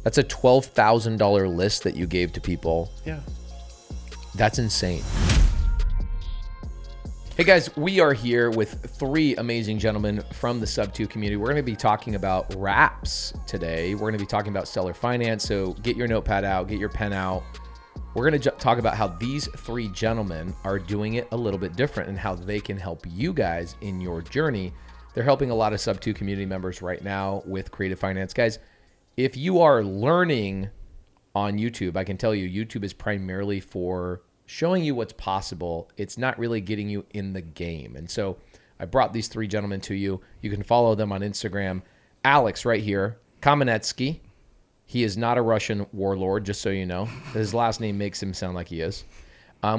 That's a $12,000 list that you gave to people. Yeah. That's insane. Hey guys, we are here with three amazing gentlemen from the SubTo community. We're going to be talking about wraps today. We're going to be talking about seller finance. So get your notepad out, get your pen out. We're going to talk about how these three gentlemen are doing it a little bit different and how they can help you guys in your journey. They're helping a lot of SubTo community members right now with creative finance. Guys, if you are learning on YouTube, I can tell you YouTube is primarily for showing you what's possible. It's not really getting you in the game. And so I brought these three gentlemen to you. You can follow them on Instagram. Alex right here, Kamenetsky. He is not a Russian warlord, just so you know. His last name makes him sound like he is.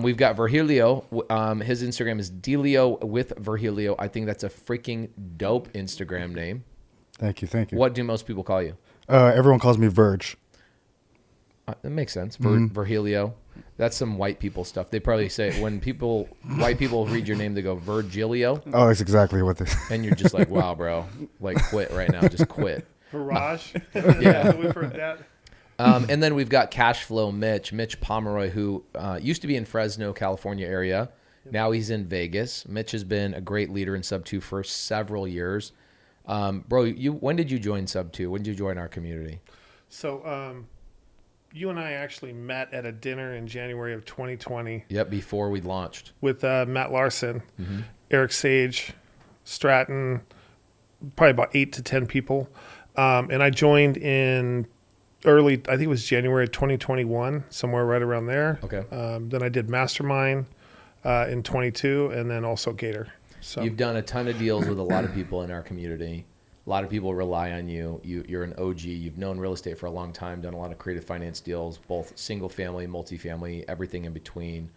We've got Virgilio. His Instagram is Delio with Virgilio. I think that's a freaking dope Instagram name. Thank you. What do most people call you? Everyone calls me Verge. That makes sense. Virgilio. That's some white people stuff. They probably say when white people read your name, they go Virgilio. Oh, that's exactly what they. And you're just like, wow, bro, like quit right now. Just quit. Barrage. Yeah. We've heard that. And then we've got Cashflow Mitch Pomeroy, who used to be in Fresno, California area. Now he's in Vegas. Mitch has been a great leader in SubTo for several years. Bro, when did you join SubTo? When did you join our community? So you and I actually met at a dinner in January of 2020. Yep, before we launched. With Matt Larson, Eric Sage, Stratton, probably about 8 to 10 people. And I joined in I think it was January 2021, somewhere right around there. Okay. Then I did Mastermind in 22, and then also Gator. So you've done a ton of deals with a lot of people in our community. A lot of people rely on you. You're an OG. You've known real estate for a long time, done a lot of creative finance deals, both single family, multifamily, everything in between.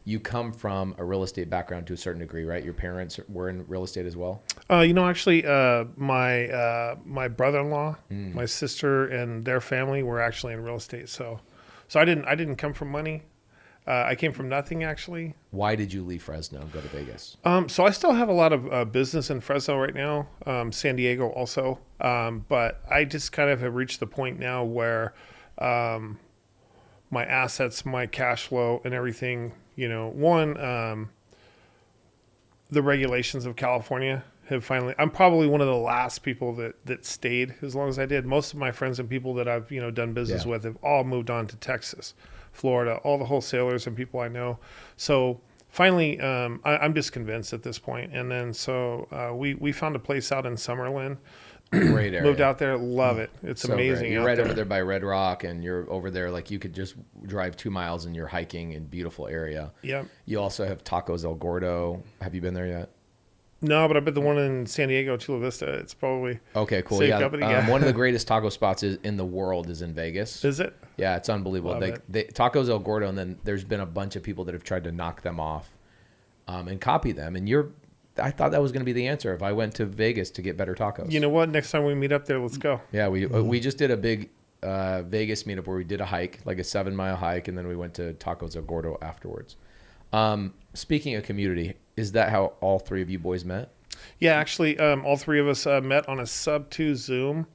You come from a real estate background to a certain degree, right? Your parents were in real estate as well? Actually, my brother-in-law, my sister, and their family were actually in real estate. So I didn't come from money. I came from nothing, actually. Why did you leave Fresno and go to Vegas? So I still have a lot of business in Fresno right now, San Diego also. But I just kind of have reached the point now where my assets, my cash flow, and everything, the regulations of California have finally, I'm probably one of the last people that stayed as long as I did. Most of my friends and people that I've, done business with have all moved on to Texas, Florida, all the wholesalers and people I know. So finally, I'm just convinced at this point. And then, so we found a place out in Summerlin. Great area. Moved out there, love it. It's so amazing. Great. You're right over there by Red Rock, and you're over there like you could just drive 2 miles and you're hiking in beautiful area. Yep. You also have Tacos El Gordo. Have you been there yet? No, but I bet the one in San Diego, Chula Vista, it's probably okay. Cool. Same Yeah. company. One of the greatest taco spots in the world is in Vegas. Is it? Yeah, it's unbelievable. Tacos El Gordo, and then there's been a bunch of people that have tried to knock them off, and copy them. And I thought that was going to be the answer if I went to Vegas to get better tacos. You know what? Next time we meet up there, let's go. Yeah, we just did a big Vegas meetup where we did a hike, like a 7-mile hike, and then we went to Tacos El Gordo afterwards. Speaking of community, is that how all three of you boys met? Yeah, actually, all three of us met on a SubTo Zoom.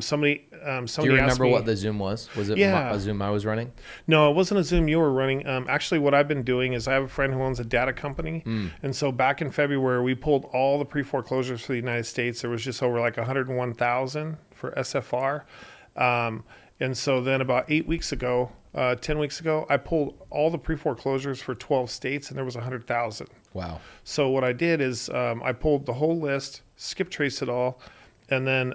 Somebody Do you remember what the Zoom was? Was it a Zoom I was running? No, it wasn't a Zoom you were running. Actually, what I've been doing is I have a friend who owns a data company. And so back in February, we pulled all the pre-foreclosures for the United States. There was just over like 101,000 for SFR. And so then about 10 weeks ago, I pulled all the pre-foreclosures for 12 states, and there was 100,000. Wow. So what I did is I pulled the whole list, skip traced it all, and then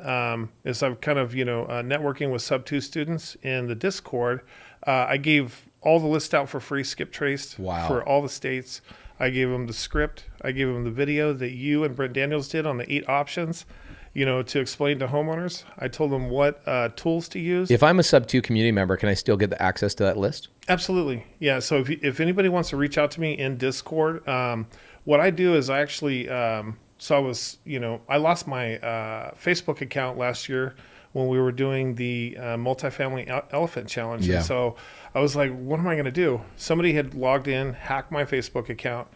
as I'm kind of, networking with SubTo students in the Discord, I gave all the list out for free, skip traced for all the states. I gave them the script. I gave them the video that you and Brent Daniels did on the 8 options, to explain to homeowners. I told them what tools to use. If I'm a SubTo community member, can I still get the access to that list? Absolutely. Yeah. So if anybody wants to reach out to me in Discord, what I do is I actually, so I was, I lost my Facebook account last year when we were doing the multifamily elephant challenge. Yeah. And so I was like, what am I going to do? Somebody had logged in, hacked my Facebook account.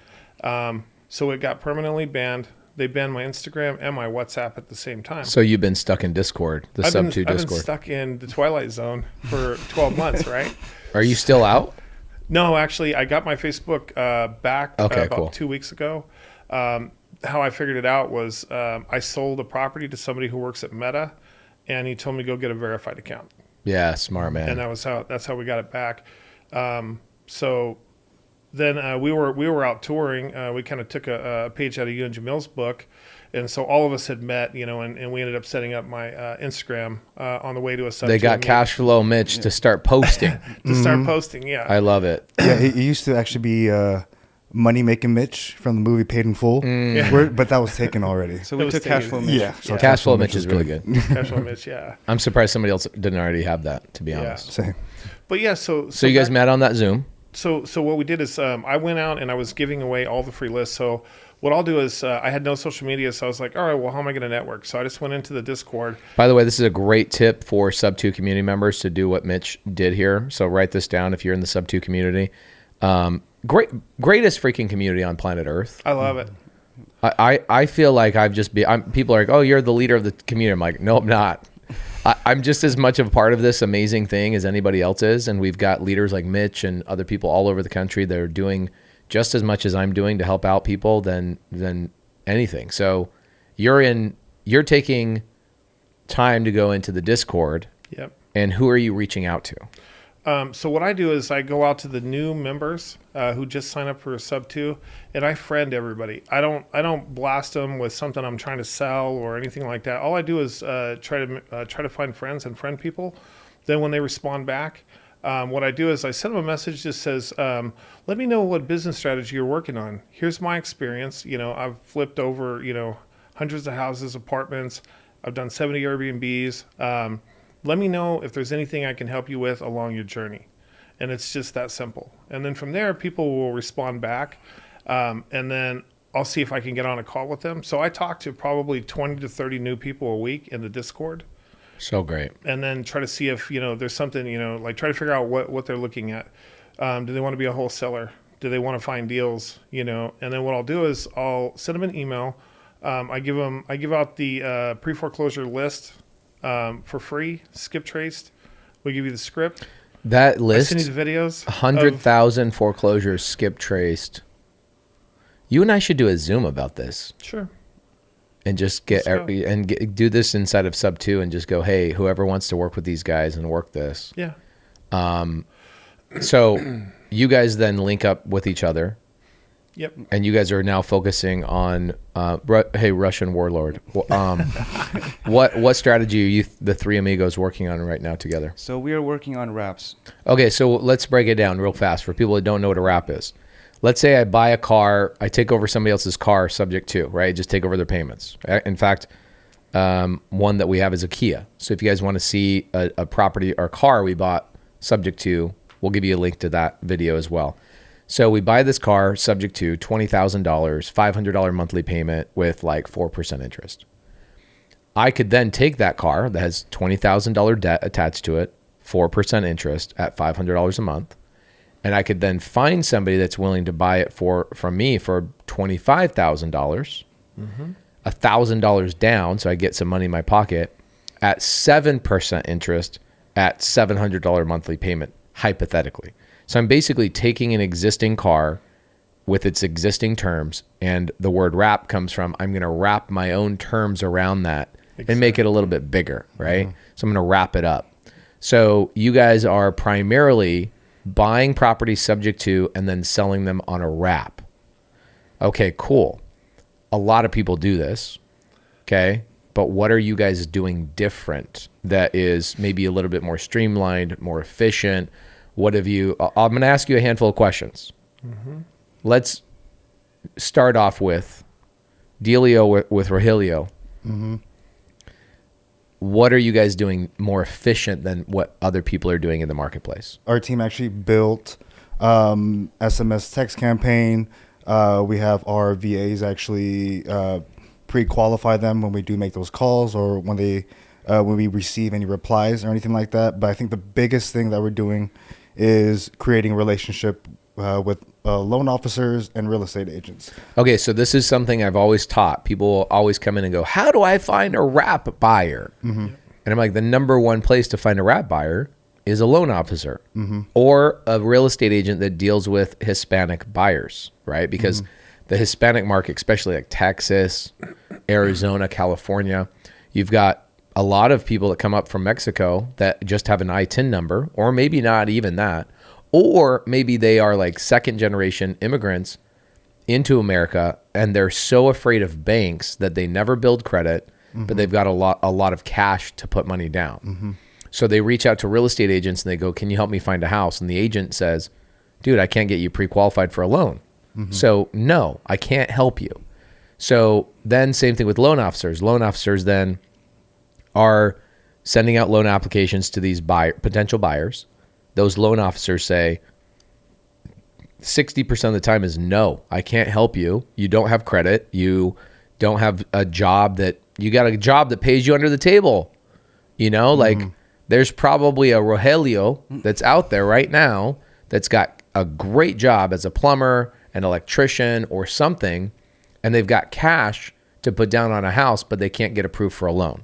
So it got permanently banned. They banned my Instagram and my WhatsApp at the same time. So you've been stuck in Discord, the I've SubTo been Discord. stuck in the Twilight Zone for 12 months, right? Are you still out? No, actually, I got my Facebook back about cool. 2 weeks ago. How I figured it out was I sold a property to somebody who works at Meta, and he told me to go get a verified account. Yeah, smart man. And that's how we got it back. So then we were out touring. We kind of took a page out of you and Jamil's book, and so all of us had met, and we ended up setting up my Instagram on the way to a SubTo. They got Cash Flow Mitch to start posting. Start posting. Yeah, I love it. Yeah, it used to actually be Money Making Mitch from the movie Paid in Full, but that was taken already. So we took Cash Flow Mitch. Yeah, so Cash Flow Mitch is really good. Cash Flow Mitch. Yeah, I'm surprised somebody else didn't already have that, to be honest. Same. but yeah, so So you guys met on that Zoom? So what we did is I went out and I was giving away all the free lists. So what I'll do is I had no social media, so I was like, all right, well, how am I going to network? So I just went into the Discord. By the way, this is a great tip for SubTo community members to do what Mitch did here. So write this down if you're in the SubTo community. Greatest freaking community on planet Earth. I love it. I feel like people are like, oh, you're the leader of the community. I'm like, no, I'm not. I'm just as much of a part of this amazing thing as anybody else is. And we've got leaders like Mitch and other people all over the country that are doing just as much as I'm doing to help out people than anything. So you're taking time to go into the Discord. Yep. And who are you reaching out to? So what I do is I go out to the new members who just sign up for SubTo, and I friend everybody. I don't blast them with something I'm trying to sell or anything like that. All I do is try to find friends and friend people. Then when they respond back, what I do is I send them a message that says, "Let me know what business strategy you're working on. Here's my experience. I've flipped over hundreds of houses, apartments. I've done 70 Airbnbs." Let me know if there's anything I can help you with along your journey. And it's just that simple. And then from there, people will respond back. And then I'll see if I can get on a call with them. So I talk to probably 20 to 30 new people a week in the Discord. So great. And then try to see if, there's something, like try to figure out what they're looking at. Do they want to be a wholesaler? Do they want to find deals? And then what I'll do is I'll send them an email. I give out the pre-foreclosure list for free, skip traced. We give you the script. That list, I send you the videos. 100,000 foreclosures skip traced. You and I should do a Zoom about this. Sure. And just do this inside of SubTo and just go, hey, whoever wants to work with these guys and work this. Yeah. So you guys then link up with each other. Yep. And you guys are now focusing on, hey, Russian warlord. What strategy are you, the three amigos, working on right now together? So we are working on wraps. Okay, so let's break it down real fast for people that don't know what a wrap is. Let's say I buy a car, I take over somebody else's car subject to, right? Just take over their payments. In fact, one that we have is a Kia. So if you guys want to see a property or car we bought subject to, we'll give you a link to that video as well. So we buy this car subject to $20,000, $500 monthly payment with like 4% interest. I could then take that car that has $20,000 debt attached to it, 4% interest at $500 a month, and I could then find somebody that's willing to buy it from me for $25,000, $1,000 down, so I get some money in my pocket at 7% interest at $700 monthly payment, hypothetically. So I'm basically taking an existing car with its existing terms, and the word wrap comes from I'm going to wrap my own terms around that and make it a little bit bigger, right? So I'm going to wrap it up. So you guys are primarily buying properties subject to and then selling them on a wrap. Okay, cool. A lot of people do this, okay? But what are you guys doing different that is maybe a little bit more streamlined, more efficient? What have you, I'm going to ask you a handful of questions. Let's start off with Dealio with Virgilio. What are you guys doing more efficient than what other people are doing in the marketplace? Our team actually built SMS text campaign. We have our VAs actually pre-qualify them when we do make those calls or when we receive any replies or anything like that. But I think the biggest thing that we're doing is creating a relationship with loan officers and real estate agents. Okay, so this is something I've always taught. People always come in and go, how do I find a wrap buyer? And I'm like, the number one place to find a wrap buyer is a loan officer or a real estate agent that deals with Hispanic buyers, right? Because the Hispanic market, especially like Texas, Arizona, California, you've got a lot of people that come up from Mexico that just have an ITIN number, or maybe not even that, or maybe they are like second generation immigrants into America and they're so afraid of banks that they never build credit, but they've got a lot of cash to put money down. So they reach out to real estate agents and they go, can you help me find a house? And the agent says, dude, I can't get you pre-qualified for a loan. So no, I can't help you. So then same thing with loan officers. Loan officers then are sending out loan applications to these potential buyers. Those loan officers say 60% of the time is no, I can't help you. You don't have credit. You don't have a job you got a job that pays you under the table. You know, like there's probably a Rogelio that's out there right now that's got a great job as a plumber, an electrician or something, and they've got cash to put down on a house, but they can't get approved for a loan.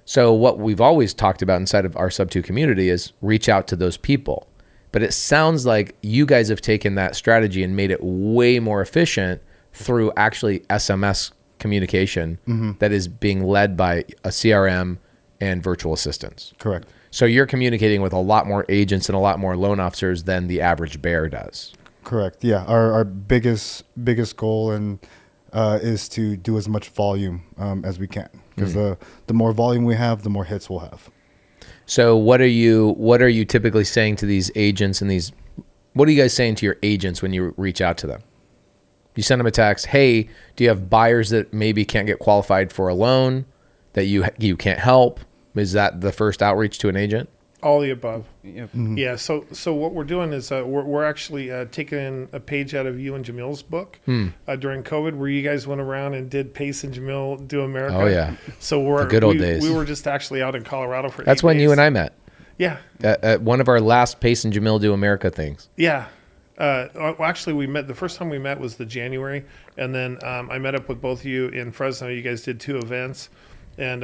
So what we've always talked about inside of our SubTo community is reach out to those people. But it sounds like you guys have taken that strategy and made it way more efficient through actually SMS communication that is being led by a CRM and virtual assistants. Correct. So you're communicating with a lot more agents and a lot more loan officers than the average bear does. Correct. Yeah. Our biggest goal and is to do as much volume as we can, because the more volume we have, the more hits we'll have. So what are you typically saying to these agents and what are you guys saying to your agents when you reach out to them? You send them a text, hey, do you have buyers that maybe can't get qualified for a loan that you can't help? Is that the first outreach to an agent? All the above. Yep. Yeah. So what we're doing is we're actually taking a page out of you and Jamil's book during COVID, where you guys went around and did Pace and Jamil Do America. Oh yeah. So the good old days. We were just actually out in Colorado for. That's 8 when days. you and I met. Yeah. At one of our last Pace and Jamil Do America things. Yeah. Well, actually, we met. The first time we met was the January, and then I met up with both of you in Fresno. You guys did 2 events, and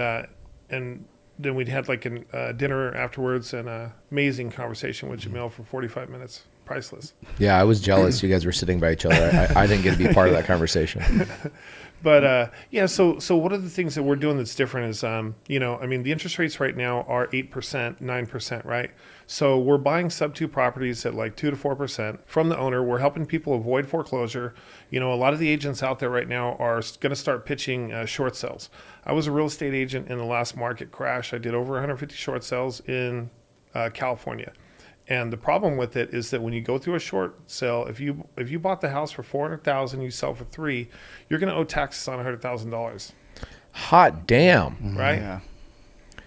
then we had like a dinner afterwards, and an amazing conversation with Jamil for 45 minutes. Priceless. Yeah, I was jealous. You guys were sitting by each other. I didn't get to be part of that conversation. But yeah, so one of the things that we're doing that's different is, the interest rates right now are 8%, 9%, right? So we're buying SubTo properties at like 2 to 4% from the owner. We're helping people avoid foreclosure. A lot of the agents out there right now are going to start pitching short sales. I was a real estate agent in the last market crash. I did over 150 short sales in California. And the problem with it is that when you go through a short sale, if you bought the house for $400,000, you sell for $3 million, you're going to owe taxes on $100,000. Hot damn. Right? Yeah.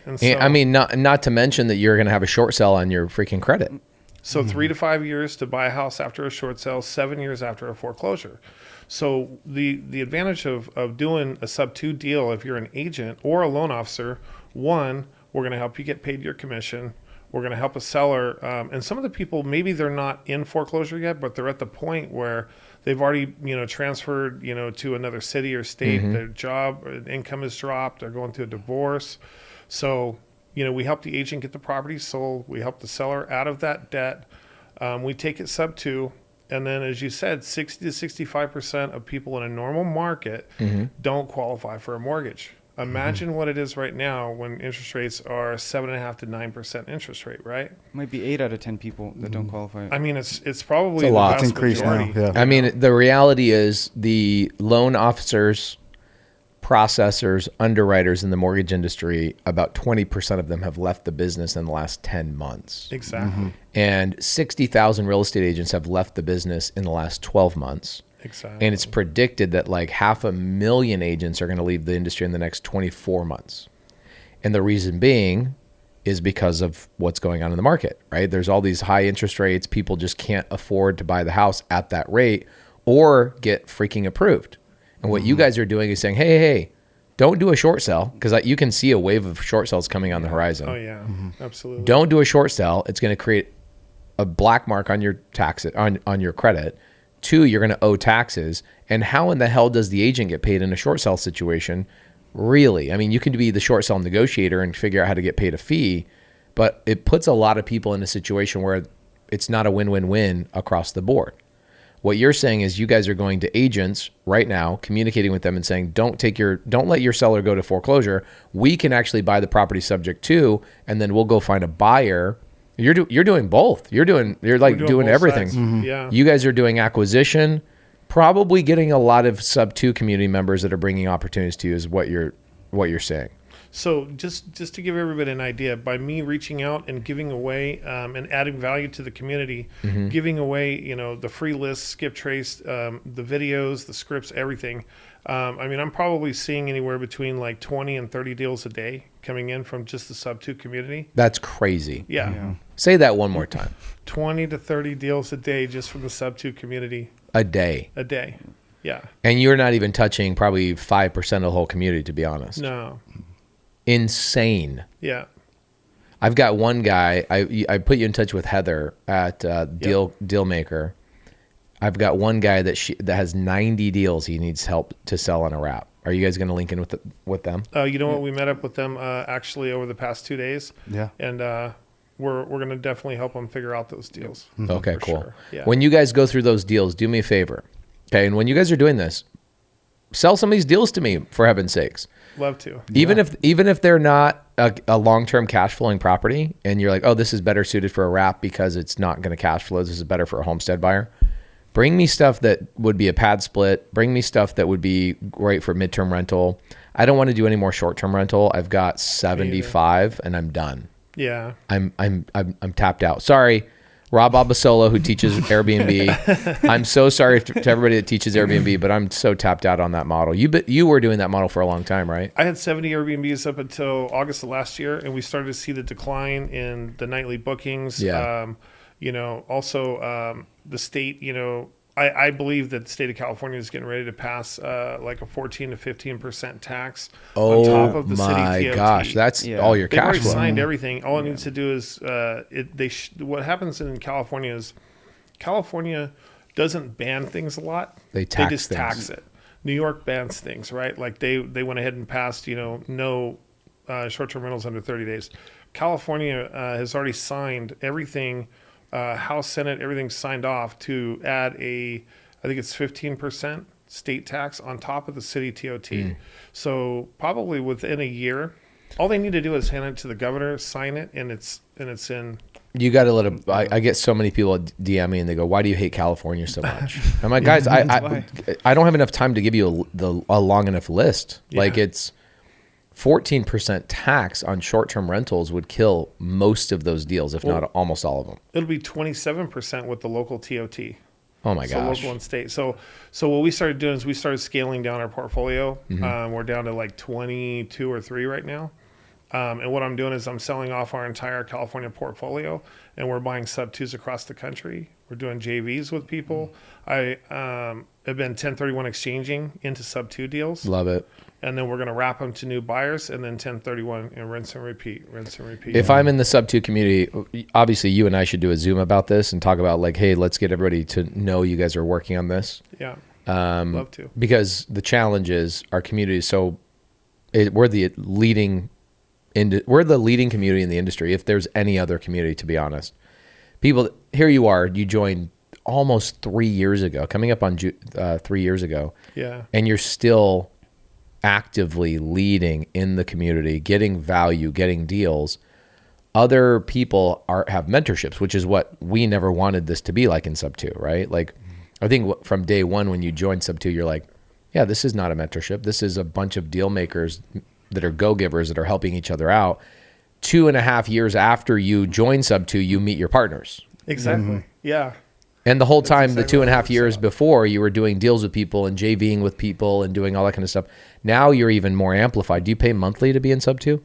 And so, I mean, not to mention that you're going to have a short sale on your freaking credit. So 3 to 5 years to buy a house after a short sale, 7 years after a foreclosure. So the advantage of doing a SubTo deal, if you're an agent or a loan officer, one, we're going to help you get paid your commission. We're going to help a seller. And some of the people, maybe they're not in foreclosure yet, but they're at the point where they've already, transferred, to another city or state. Their job, income has dropped. They're going through a divorce. So, we help the agent get the property sold. We help the seller out of that debt. We take it SubTo. And then, as you said, 60 to 65% of people in a normal market don't qualify for a mortgage. Imagine what it is right now when interest rates are 7.5 to 9% interest rate, right? Might be 8 out of 10 people that don't qualify. I mean, it's probably It's a the lot. vast It's increased majority. now, yeah. I mean, the reality is the loan officers, processors, underwriters in the mortgage industry, about 20% of them have left the business in the last 10 months. Exactly. And 60,000 real estate agents have left the business in the last 12 months. Exactly. And it's predicted that like 500,000 agents are going to leave the industry in the next 24 months. And the reason being is because of what's going on in the market, right? There's all these high interest rates. People just can't afford to buy the house at that rate or get freaking approved. And what you guys are doing is saying, hey, don't do a short sell, because you can see a wave of short sales coming on the horizon. Oh, yeah. Absolutely. Don't do a short sell. It's going to create a black mark on your tax on your credit. 2, you're going to owe taxes. And how in the hell does the agent get paid in a short sale situation? Really? I mean, you can be the short sale negotiator and figure out how to get paid a fee, but it puts a lot of people in a situation where it's not a win-win-win across the board. What you're saying is you guys are going to agents right now, communicating with them and saying, don't let your seller go to foreclosure. We can actually buy the property subject to, and then we'll go find a buyer. You're doing both. You're doing everything. Mm-hmm. Yeah. You guys are doing acquisition, probably getting a lot of SubTo community members that are bringing opportunities to you is what you're saying. So just to give everybody an idea, by me reaching out and giving away and adding value to the community, giving away, the free list, skip trace, the videos, the scripts, everything. I mean, I'm probably seeing anywhere between like 20 and 30 deals a day coming in from just the SubTo community. That's crazy. Yeah. Say that one more time. 20 to 30 deals a day just from the SubTo community. A day. Yeah. And you're not even touching probably 5% of the whole community, to be honest. No. Insane. Yeah. I've got one guy. I put you in touch with Heather at Dealmaker. I've got one guy that has 90 deals he needs help to sell on a wrap. Are you guys going to link in with them? You know what? We met up with them actually over the past 2 days. Yeah. And we're going to definitely help them figure out those deals. Okay, cool. Sure. Yeah. When you guys go through those deals, do me a favor. Okay, and when you guys are doing this, sell some of these deals to me, for heaven's sakes. Love to. Even if they're not a long-term cash flowing property and you're like, oh, this is better suited for a wrap because it's not going to cash flow. This is better for a homestead buyer. Bring me stuff that would be a pad split. Bring me stuff that would be great for midterm rental. I don't want to do any more short-term rental. I've got 75 and I'm done. Yeah. I'm tapped out. Sorry, Rob Abasolo, who teaches Airbnb. I'm so sorry to everybody that teaches Airbnb, but I'm so tapped out on that model. You were doing that model for a long time, right? I had 70 Airbnbs up until August of last year, and we started to see the decline in the nightly bookings. Yeah. Also the state, I believe that the state of California is getting ready to pass like a 14 to 15% tax on top of the city TOT. Oh my gosh, that's all your They've cash already flow. signed everything. All it needs to do is what happens in California is California doesn't ban things a lot. They just tax it. New York bans things, right? Like they went ahead and passed, no short-term rentals under 30 days. California has already signed everything. House, Senate, everything's signed off to add I think it's 15% state tax on top of the city TOT. So probably within a year, all they need to do is hand it to the governor, sign it, and it's in. You got to let them. I get so many people DM me and they go, "Why do you hate California so much?" I'm like, guys, I don't have enough time to give you a long enough list. Yeah. Like it's 14% tax on short-term rentals would kill most of those deals, if not almost all of them. It'll be 27% with the local TOT. Oh my gosh. Local and state. So what we started doing is we started scaling down our portfolio. We're down to like 22 or 3 right now. And what I'm doing is I'm selling off our entire California portfolio, and we're buying SubTos across the country. We're doing JVs with people. I have been 1031 exchanging into SubTo deals. Love it. And then we're going to wrap them to new buyers and then 1031 and rinse and repeat. If I'm in the SubTo community, obviously you and I should do a Zoom about this and talk about like, hey, let's get everybody to know you guys are working on this. Yeah. Love to. Because the challenge is our community is we're the leading community in the industry. If there's any other community, to be honest, people, here you are, you joined almost 3 years ago, coming up on 3 years ago. Yeah. And you're still actively leading in the community, getting value, getting deals. Other people have mentorships, which is what we never wanted this to be like in SubTo, right? Like, I think from day one when you joined SubTo, you're like, yeah, this is not a mentorship. This is a bunch of deal makers that are go-givers that are helping each other out. 2.5 years after you join SubTo, you meet your partners. Exactly. Yeah. And the whole time, exactly the 2.5 years before, you were doing deals with people and JVing with people and doing all that kind of stuff. Now you're even more amplified. Do you pay monthly to be in SubTo?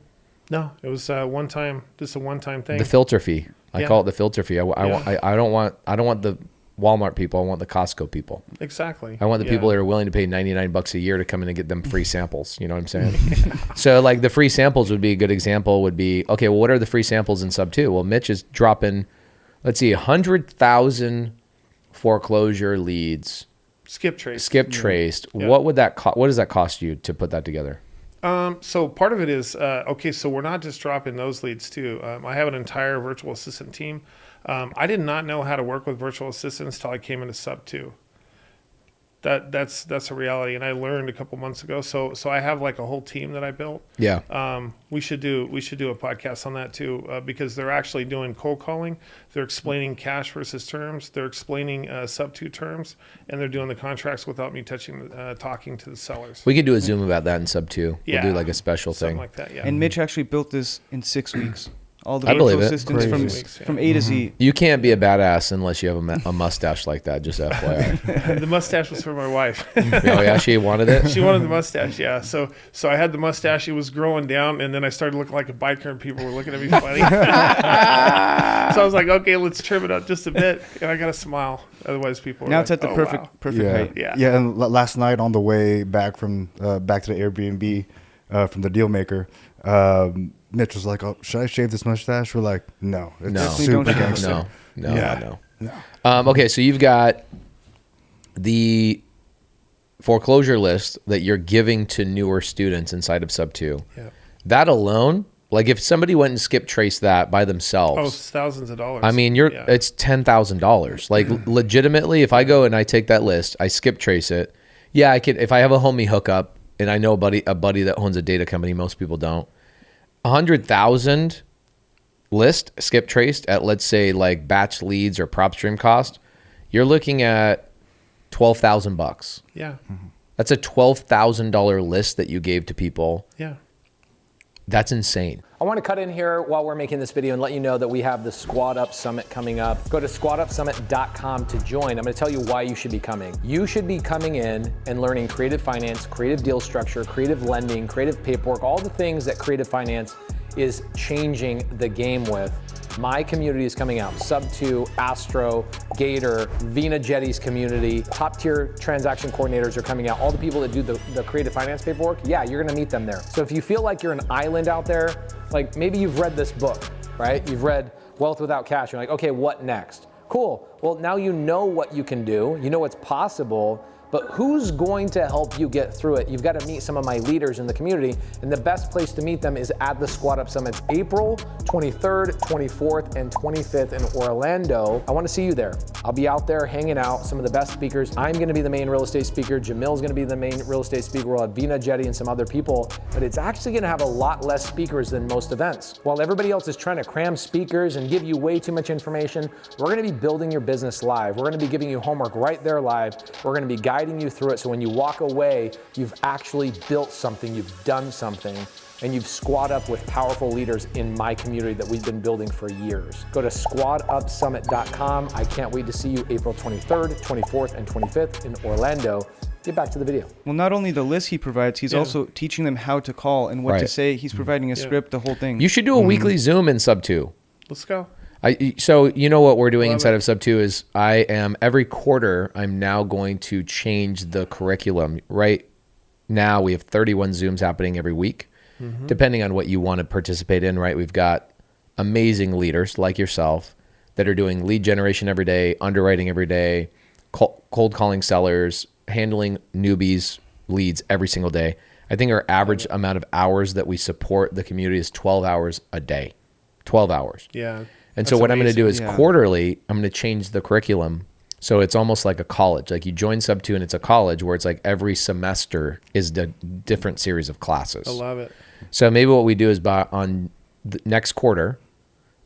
No, it was one time, just a one-time thing. The filter fee. I Yeah. call it the filter fee. I don't want the Walmart people. I want the Costco people. Exactly. I want the people that are willing to pay $99 a year to come in and get them free samples. You know what I'm saying? So like the free samples would be a good example would be, okay, well, what are the free samples in SubTo? Well, Mitch is dropping let's see, 100,000 foreclosure leads. Skip traced. Skip traced. Yeah. What does that cost you to put that together? So part of it is, okay, so we're not just dropping those leads too. I have an entire virtual assistant team. I did not know how to work with virtual assistants till I came into SubTo. That's a reality, and I learned a couple months ago. So I have like a whole team that I built. Yeah. We should do a podcast on that too, because they're actually doing cold calling. They're explaining cash versus terms. They're explaining SubTo terms, and they're doing the contracts without me talking to the sellers. We could do a Zoom about that in Sub2. Yeah. We'll do like a special Something thing. like that. Yeah. And Mitch actually built this in 6 weeks. All the I believe virtual it. assistants Crazy. from A to Z. You can't be a badass unless you have a mustache like that, just FYI. The mustache was for my wife. Oh, yeah, she wanted it? She wanted the mustache, yeah. So I had the mustache. It was growing down, and then I started looking like a biker, and people were looking at me funny. So I was like, okay, let's trim it up just a bit. And I got to smile. Otherwise, people were Now like, it's at the oh, perfect wow. height. Yeah. Yeah, and last night on the way back from back to the Airbnb from the deal maker, Mitch was like, "Oh, should I shave this mustache?" We're like, "No, it's No. super Don't shave it. gangster." No. Yeah. No. Okay, so you've got the foreclosure list that you're giving to newer students inside of Sub2. Yeah. That alone, like if somebody went and skip traced that by Oh, themselves, it's thousands of dollars. I mean, Yeah. it's $10,000. Like legitimately, if I go and I take that list, I skip trace it. Yeah, I could. If I have a homie hookup and I know a buddy that owns a data company, most people don't. 100,000 list skip traced at, let's say, like batch leads or prop stream cost, you're looking at $12,000. Yeah. That's a $12,000 list that you gave to people. Yeah. That's insane. I want to cut in here while we're making this video and let you know that we have the Squad Up Summit coming up. Go to squadupsummit.com to join. I'm going to tell you why you should be coming. You should be coming in and learning creative finance, creative deal structure, creative lending, creative paperwork, all the things that creative finance is changing the game with. My community is coming out. SubTo, Astro, Gator, Vina Jetty's community, top tier transaction coordinators are coming out. All the people that do the creative finance paperwork, yeah, you're gonna meet them there. So if you feel like you're an island out there, like maybe you've read this book, right? You've read Wealth Without Cash. You're like, okay, what next? Cool. Well, now you know what you can do. You know what's possible. But who's going to help you get through it? You've got to meet some of my leaders in the community, and the best place to meet them is at the Squad Up Summits, April 23rd, 24th, and 25th in Orlando. I want to see you there. I'll be out there hanging out, some of the best speakers. I'm going to be the main real estate speaker. Jamil's going to be the main real estate speaker. We'll have Vina Jetty and some other people, but it's actually going to have a lot less speakers than most events. While everybody else is trying to cram speakers and give you way too much information, we're going to be building your business live. We're going to be giving you homework right there live. We're going to be guiding you through it, so when you walk away, you've actually built something, you've done something, and you've squad up with powerful leaders in my community that we've been building for years. Go to squadupsummit.com. I can't wait to see you April 23rd, 24th, and 25th in Orlando. Get back to the video. Well, not only the list he provides, he's also teaching them how to call and what to Right. say. He's providing a script, the whole thing. You should do a weekly Zoom in Sub2. Let's go. So you know what we're doing Love inside it. of Sub2 is every quarter I'm now going to change the curriculum. Right now we have 31 Zooms happening every week, depending on what you want to participate in. Right, we've got amazing leaders like yourself that are doing lead generation every day, underwriting every day, cold calling sellers, handling newbies leads every single day. I think our average amount of hours that we support the community is 12 hours a day. 12 hours. Yeah. And so That's what I'm going to do is amazing. Yeah. quarterly, I'm going to change the curriculum. So it's almost like a college. Like you join Sub2 and it's a college where it's like every semester is the different series of classes. I love it. So maybe what we do is on the next quarter,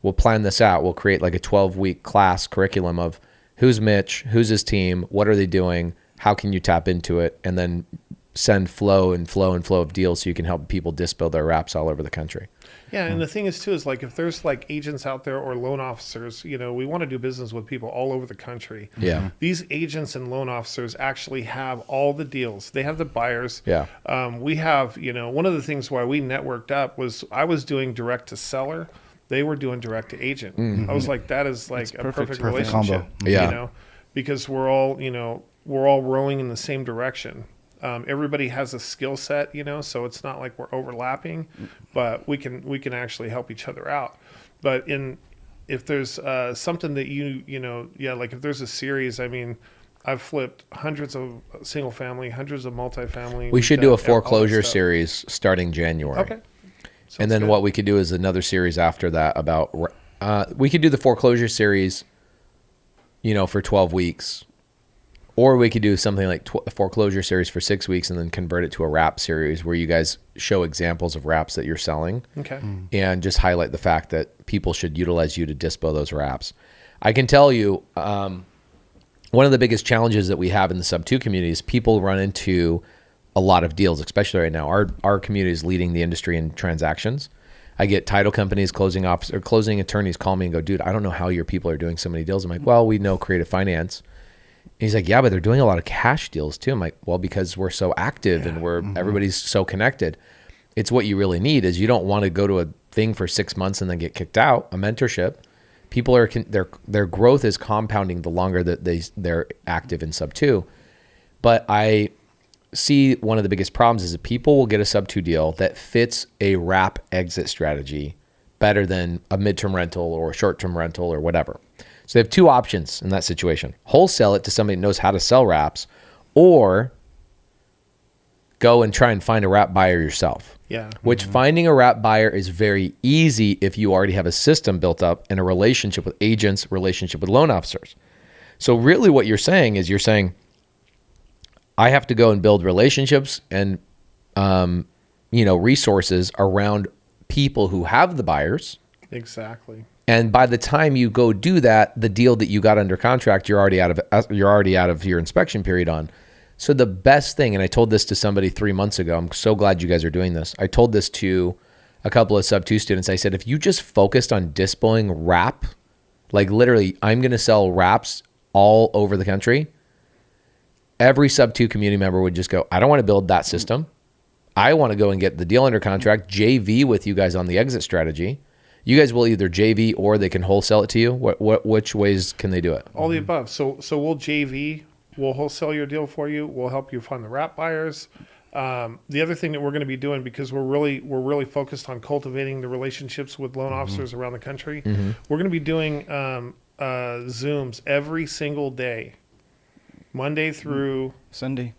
we'll plan this out. We'll create like a 12-week class curriculum of who's Mitch, who's his team, what are they doing, how can you tap into it, and then send flow of deals so you can help people disbuild their wraps all over the country. Yeah, and the thing is too is like if there's like agents out there or loan officers, you know, we want to do business with people all over the country. Yeah. These agents and loan officers actually have all the deals. They have the buyers. Yeah. We have, you know, one of the things why we networked up was I was doing direct to seller. They were doing direct to agent. I was like, that is like a perfect relationship. combo. Yeah. You know, because we're all rowing in the same direction. Everybody has a skill set, you know, so it's not like we're overlapping, but we can actually help each other out. But in if there's something that like if there's a series, I mean, I've flipped hundreds of single family, hundreds of multifamily. We should do a foreclosure series starting January. Okay. And then what we could do is another series after that about, we could do the foreclosure series, for 12 weeks. Or we could do something like a foreclosure series for 6 weeks and then convert it to a wrap series where you guys show examples of wraps that you're selling. Okay. And just highlight the fact that people should utilize you to dispo those wraps. I can tell you, one of the biggest challenges that we have in the SubTo community is people run into a lot of deals, especially right now. Our community is leading the industry in transactions. I get title companies, closing attorneys call me and go, dude, I don't know how your people are doing so many deals. I'm like, well, we know creative finance. And he's like, yeah, but they're doing a lot of cash deals too. I'm like, well, because we're so active and everybody's so connected. It's what you really need is you don't want to go to a thing for 6 months and then get kicked out, a mentorship. People are their growth is compounding the longer that they're active in SubTo. But I see one of the biggest problems is that people will get a SubTo deal that fits a wrap exit strategy better than a midterm rental or a short-term rental or whatever. So they have two options in that situation: wholesale it to somebody that knows how to sell wraps, or go and try and find a wrap buyer yourself. Yeah. Which finding a wrap buyer is very easy if you already have a system built up and a relationship with agents, relationship with loan officers. So really what you're saying is I have to go and build relationships and resources around people who have the buyers. Exactly. And by the time you go do that, the deal that you got under contract, you're already out of your inspection period on. So the best thing, and I told this to somebody 3 months ago, I'm so glad you guys are doing this. I told this to a couple of SubTo students. I said, if you just focused on dispoing wrap, like literally, I'm going to sell wraps all over the country. Every SubTo community member would just go, I don't want to build that system. I want to go and get the deal under contract, JV with you guys on the exit strategy. You guys will either JV or they can wholesale it to you. Which ways can they do it? All the above. So we'll JV. We'll wholesale your deal for you. We'll help you find the wrap buyers. The other thing that we're going to be doing, because we're really focused on cultivating the relationships with loan officers around the country, we're going to be doing Zooms every single day, Monday through Sunday.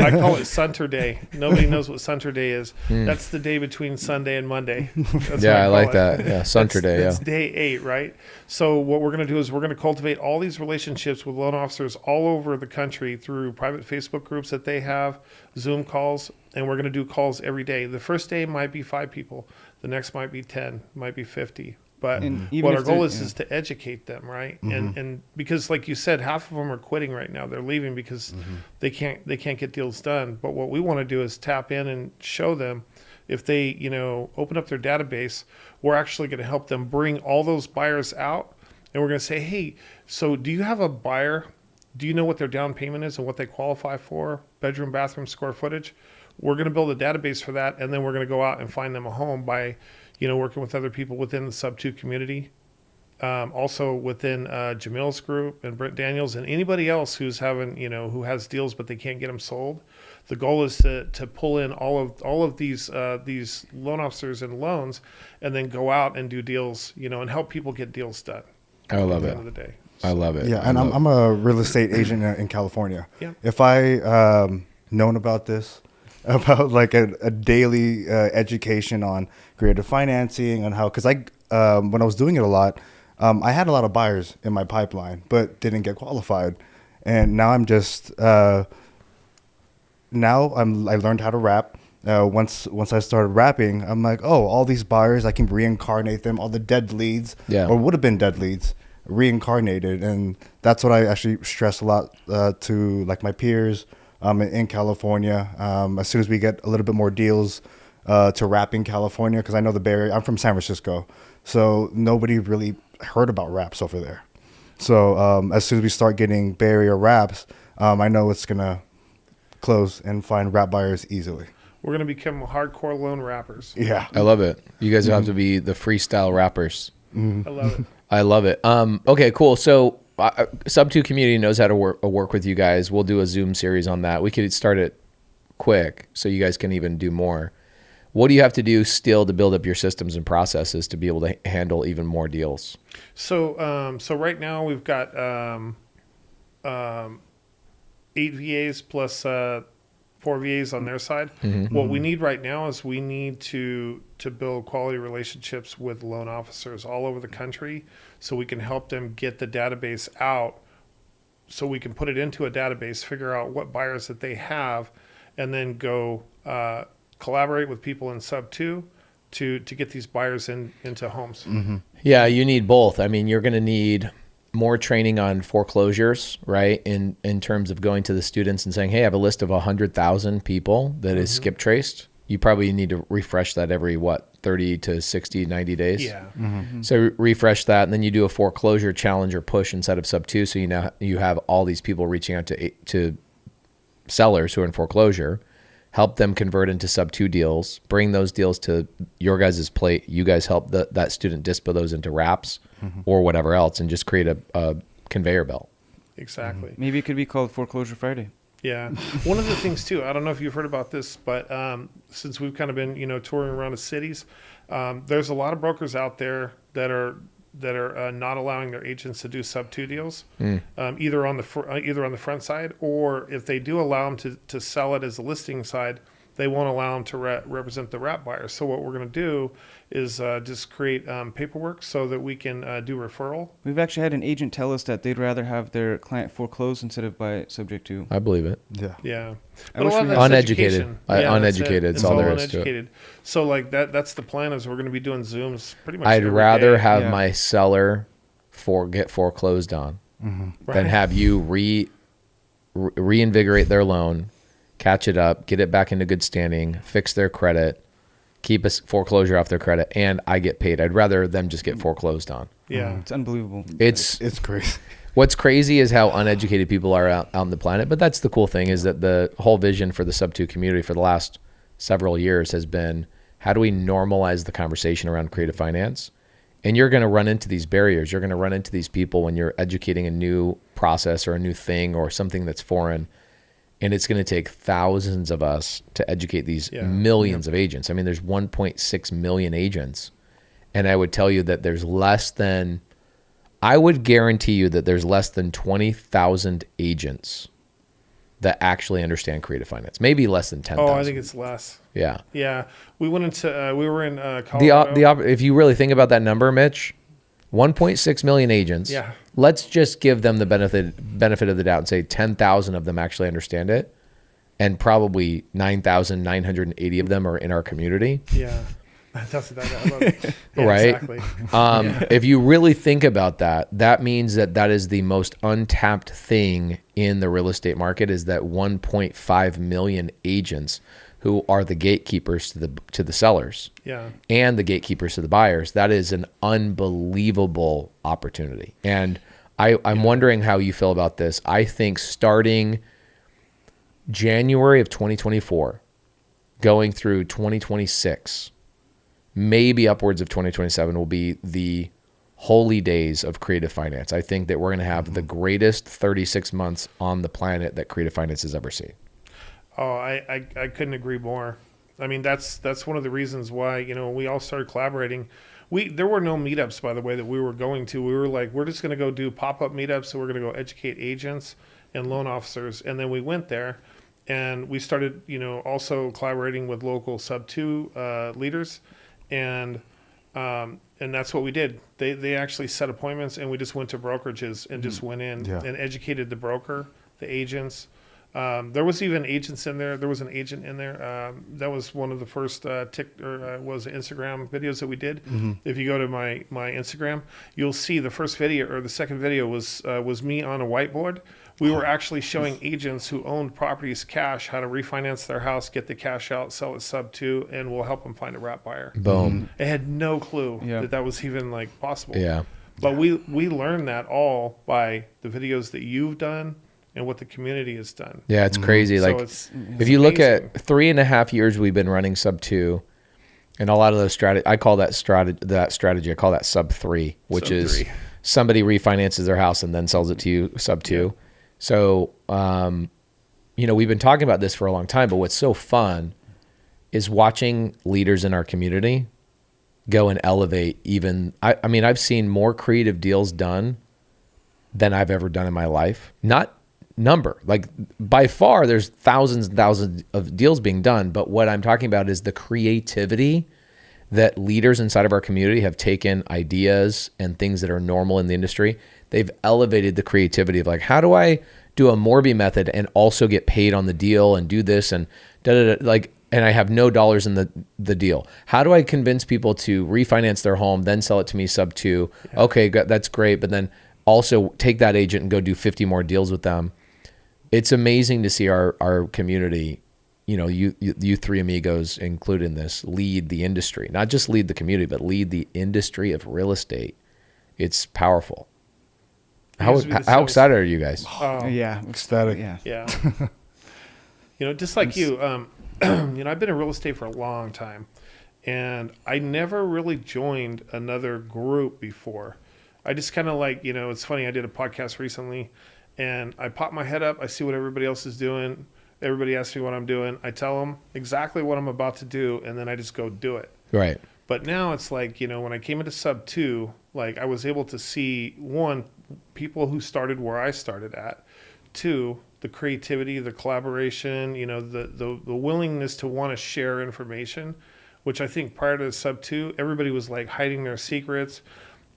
I call it Sunter Day. Nobody knows what Sunter Day is. That's the day between Sunday and Monday. That's I like that. Yeah, Sunter Day. That's day 8, right? So what we're going to do is we're going to cultivate all these relationships with loan officers all over the country through private Facebook groups that they have, Zoom calls, and we're going to do calls every day. The first day might be 5 people. The next might be 10, might be 50. But what our goal is to educate them, right? And because, like you said, half of them are quitting right now. They're leaving because they can't get deals done. But what we want to do is tap in and show them, if they open up their database, we're actually going to help them bring all those buyers out, and we're going to say, hey, so do you have a buyer? Do you know what their down payment is and what they qualify for? Bedroom, bathroom, square footage. We're going to build a database for that, and then we're going to go out and find them a home by working with other people within the SubTo community, also within Jamil's group and Brent Daniels and anybody else who's having, who has deals but they can't get them sold. The goal is to pull in all of these loan officers and loans, and then go out and do deals, and help people get deals done. I love it. At the end of the day. I love it. Yeah, and I'm a real estate agent in California. Yeah. If I known about this, about like a daily education on creative financing and how, because when I was doing it a lot, I had a lot of buyers in my pipeline, but didn't get qualified. And now I'm just, I learned how to wrap. Once I started rapping, I'm like, oh, all these buyers, I can reincarnate them, all the dead leads, or would have been dead leads, reincarnated. And that's what I actually stress a lot to like my peers in California. As soon as we get a little bit more deals to wrap in California, because I know the Bay Area, I'm from San Francisco, so nobody really heard about wraps over there. So as soon as we start getting Bay Area wraps, I know it's going to close and find wrap buyers easily. We're going to become hardcore loan rappers. Yeah. I love it. You guys have to be the freestyle rappers. I love it. I love it. Okay, cool. So SubTo community knows how to work with you guys. We'll do a Zoom series on that. We could start it quick so you guys can even do more. What do you have to do still to build up your systems and processes to be able to handle even more deals? So right now we've got 8 VAs plus 4 VAs on their side. What we need right now is we need to build quality relationships with loan officers all over the country, so we can help them get the database out, so we can put it into a database, figure out what buyers that they have, and then go collaborate with people in SubTo to get these buyers into homes. Yeah, you need both. I mean, you're going to need more training on foreclosures, right? In terms of going to the students and saying, hey, I have a list of 100,000 people that is skip traced. You probably need to refresh that every, 30 to 60, 90 days? Yeah. So refresh that, and then you do a foreclosure challenge or push inside of SubTo, so you have all these people reaching out to sellers who are in foreclosure, help them convert into SubTo deals, bring those deals to your guys' plate. You guys help that student dispo those into wraps or whatever else, and just create a conveyor belt. Exactly. Maybe it could be called Foreclosure Friday. Yeah. One of the things too, I don't know if you've heard about this, but since we've kind of been, touring around the cities, there's a lot of brokers out there that are not allowing their agents to do SubTo deals, either on the front side, or if they do allow them to sell it as a listing side, they won't allow them to represent the wrap buyers. So what we're going to do is just create paperwork so that we can do referral. We've actually had an agent tell us that they'd rather have their client foreclosed instead of buy it subject to. I believe it. Yeah. Yeah. I wish a lot we of had- that's Uneducated. education. Uneducated, It's it's all there all is to it. uneducated. So like that's the plan, is we're going to be doing Zooms pretty much I'd every rather day. have Yeah. my seller get foreclosed on than Right. have you reinvigorate their loan, catch it up, get it back into good standing, fix their credit, keep a foreclosure off their credit, and I get paid. I'd rather them just get foreclosed on. Yeah. It's unbelievable. It's crazy. what's crazy is how uneducated people are out on the planet. But that's the cool thing, is that the whole vision for the SubTo community for the last several years has been, how do we normalize the conversation around creative finance? And you're going to run into these barriers. You're going to run into these people when you're educating a new process or a new thing or something that's foreign. And it's going to take thousands of us to educate these millions of agents. I mean, there's 1.6 million agents. And I would tell you that I would guarantee you that there's less than 20,000 agents that actually understand creative finance. Maybe less than 10,000. Oh, I think it's less. Yeah. Yeah. We went into, we were in Colorado. If you really think about that number, Mitch, 1.6 million agents. Yeah. Let's just give them the benefit of the doubt and say 10,000 of them actually understand it, and probably 9,980 of them are in our community. Yeah. That's that. Yeah, Right. Exactly. If you really think about that, that means that is the most untapped thing in the real estate market, is that 1.5 million agents who are the gatekeepers to the sellers. Yeah. And the gatekeepers to the buyers. That is an unbelievable opportunity. And I'm wondering how you feel about this. I think starting January of 2024, going through 2026, maybe upwards of 2027 will be the holy days of creative finance. I think that we're going to have the greatest 36 months on the planet that creative finance has ever seen. Oh, I couldn't agree more. I mean, that's one of the reasons why, we all started collaborating. There were no meetups, by the way, that we were going to. We were like, we're just going to go do pop-up meetups. So we're going to go educate agents and loan officers. And then we went there and we started, also collaborating with local SubTo leaders. And that's what we did. They actually set appointments, and we just went to brokerages and just went in and educated the broker, the agents. There was even agents in there. There was an agent in there. That was one of the first was Instagram videos that we did. If you go to my Instagram, you'll see the first video, or the second video was me on a whiteboard. We were actually showing agents who owned properties cash how to refinance their house, get the cash out, sell it SubTo, and we'll help them find a wrap buyer. Boom. They had no clue Yeah. that was even possible. Yeah. But we learned that all by the videos that you've done and what the community has done. Yeah, it's crazy. So Like, it's if you look amazing. at 3.5 years we've been running SubTo, and a lot of those I call that strategy, I call that Sub3, which is Sub-3. somebody refinances their house and then sells it to you, SubTo. So, we've been talking about this for a long time, but what's so fun is watching leaders in our community go and elevate even, I mean, I've seen more creative deals done than I've ever done in my life. Not number, like by far there's thousands and thousands of deals being done. But what I'm talking about is the creativity that leaders inside of our community have taken ideas and things that are normal in the industry. They've elevated the creativity of like, how do I do a Morby method and also get paid on the deal and do this and like, and I have no dollars in the deal. How do I convince people to refinance their home, then sell it to me sub-2? Yeah. Okay, that's great. But then also take that agent and go do 50 more deals with them. It's amazing to see our community, you know, you three amigos included in this, lead the industry, not just lead the community, but lead the industry of real estate. It's powerful. How excited are you guys? Yeah, Ecstatic. Yeah. You know, just like you, you know, I've been in real estate for a long time, and I never really joined another group before. I just kind of like, you know, it's funny. I did a podcast recently, and I pop my head up. I see what everybody else is doing. Everybody asks me what I'm doing. I tell them exactly what I'm about to do, and then I just go do it. Right. But now it's like, you know, when I came into SubTo, like I was able to see, one, people who started where I started at. Two, the creativity, the collaboration, you know, the willingness to want to share information, which I think prior to SubTo, everybody was like hiding their secrets.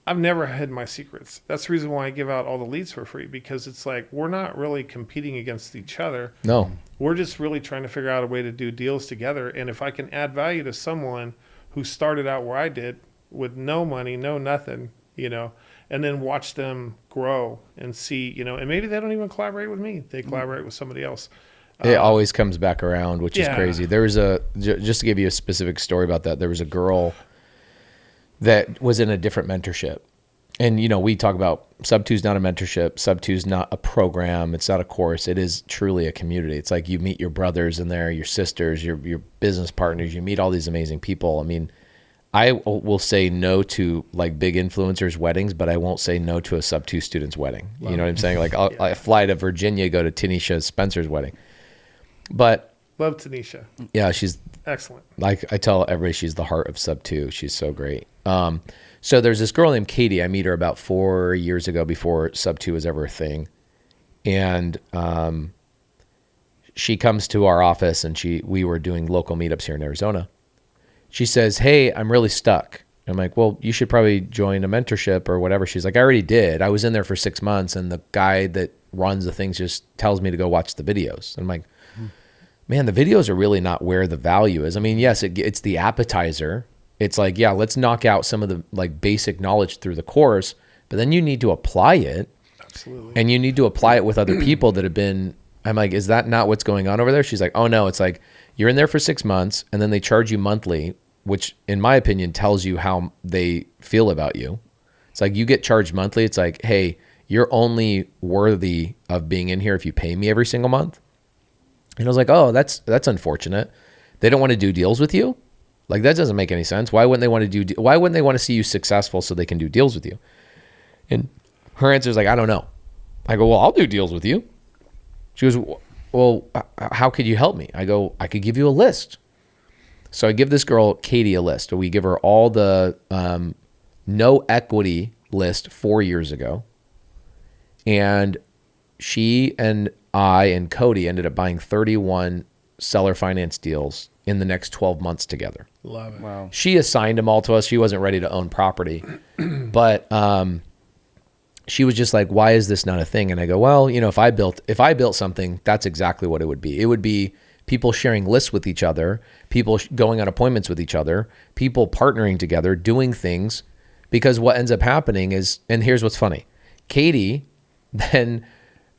I've never hid my secrets. That's the reason why I give out all the leads for free, because it's like we're not really competing against each other. No. We're just really trying to figure out a way to do deals together. And if I can add value to someone who started out where I did with no money, no nothing, you know, and then watch them grow and see, you know, and maybe they don't even collaborate with me. They collaborate with somebody else. It always comes back around, which is crazy. There was just to give you a specific story about that, there was a girl that was in a different mentorship. And, you know, we talk about SubTo is not a mentorship. SubTo is not a program. It's not a course. It is truly a community. It's like you meet your brothers in there, your sisters, your business partners. You meet all these amazing people. I mean, I will say no to like big influencers' weddings, but I won't say no to a SubTo student's wedding. You know what I'm saying? Like I fly to Virginia, go to Tanisha Spencer's wedding. But love Tanisha. Yeah, she's excellent. Like I tell everybody, she's the heart of SubTo. She's so great. So there's this girl named Katie. I meet her about 4 years ago before SubTo was ever a thing. And she comes to our office, and we were doing local meetups here in Arizona. She says, "Hey, I'm really stuck." I'm like, "Well, you should probably join a mentorship or whatever." She's like, "I already did. I was in there for 6 months, and the guy that runs the things just tells me to go watch the videos." And I'm like, man, the videos are really not where the value is. I mean, yes, it's the appetizer. It's like, yeah, let's knock out some of the like basic knowledge through the course, but then you need to apply it. Absolutely. And you need to apply it with other people that have been, I'm like, is that not what's going on over there? She's like, oh no, it's like you're in there for 6 months and then they charge you monthly, which in my opinion tells you how they feel about you. It's like you get charged monthly. It's like, hey, you're only worthy of being in here if you pay me every single month. And I was like, oh, that's unfortunate. They don't want to do deals with you? Like that doesn't make any sense. Why wouldn't they want to why wouldn't they want to see you successful so they can do deals with you? And her answer is like, I don't know. I go, well, I'll do deals with you. She goes, well, how could you help me? I go, I could give you a list. So I give this girl, Katie, a list. We give her all the no equity list 4 years ago. And she and I and Cody ended up buying 31 seller finance deals in the next 12 months together. Love it. Wow. She assigned them all to us. She wasn't ready to own property. But she was just like, why is this not a thing? And I go, well, you know, if I built something, that's exactly what it would be. It would be people sharing lists with each other, people going on appointments with each other, people partnering together, doing things. Because what ends up happening is, and here's what's funny, Katie then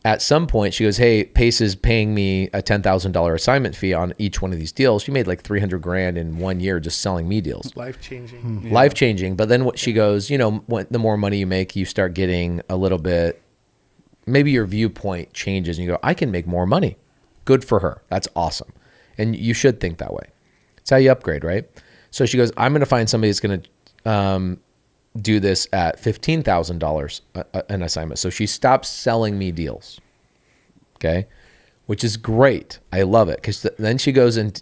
at some point she goes, hey, Pace is paying me a $10,000 assignment fee on each one of these deals. She made like 300 grand in 1 year just selling me deals. Life-changing. Life-changing. But then what she goes, you know, the more money you make, you start getting a little bit, maybe your viewpoint changes and you go, I can make more money. Good for her. That's awesome. And you should think that way. It's how you upgrade, right? So she goes, I'm going to find somebody that's going to do this at $15,000 an assignment. So she stops selling me deals. Okay. which is great. I love it because then she goes and